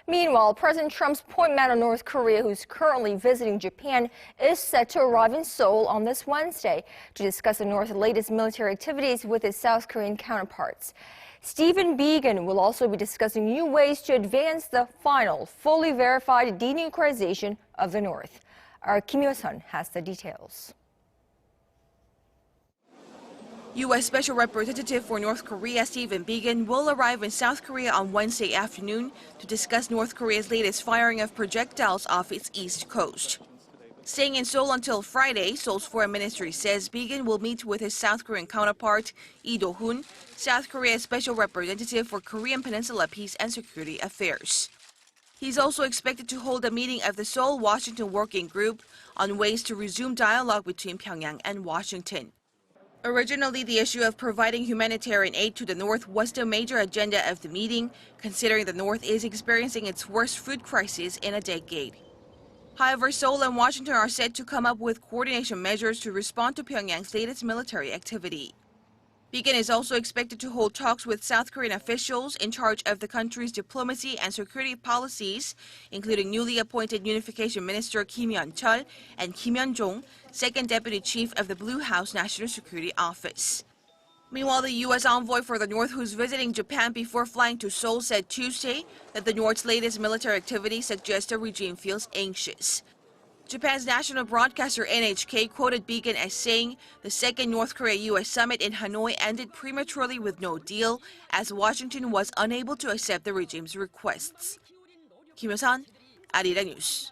Meanwhile, President Trump's point man on North Korea, who's currently visiting Japan, is set to arrive in Seoul on this Wednesday to discuss the North's latest military activities with his South Korean counterparts. Stephen Biegun will also be discussing new ways to advance the final, fully verified denuclearization of the North. Our Kim Hyo-sun has the details. U.S. Special Representative for North Korea Stephen Biegun will arrive in South Korea on Wednesday afternoon to discuss North Korea's latest firing of projectiles off its east coast. Staying in Seoul until Friday, Seoul's foreign ministry says Biegun will meet with his South Korean counterpart, Do-hoon, South Korea's Special Representative for Korean Peninsula Peace and Security Affairs. He's also expected to hold a meeting of the Seoul-Washington Working Group on ways to resume dialogue between Pyongyang and Washington. Originally, the issue of providing humanitarian aid to the North was the major agenda of the meeting, considering the North is experiencing its worst food crisis in a decade. However, Seoul and Washington are set to come up with coordination measures to respond to Pyongyang's latest military activity. Biegun is also expected to hold talks with South Korean officials in charge of the country's diplomacy and security policies, including newly appointed Unification Minister Kim Hyo-sun and Kim Hyo-jong, Second Deputy Chief of the Blue House National Security Office. Meanwhile, the U.S. envoy for the North, who's visiting Japan before flying to Seoul, said Tuesday that the North's latest military activity suggests the regime feels anxious. Japan's national broadcaster NHK quoted Biegun as saying the second North Korea-U.S. summit in Hanoi ended prematurely with no deal, as Washington was unable to accept the regime's requests. Kim Hyo-sun, Arirang News.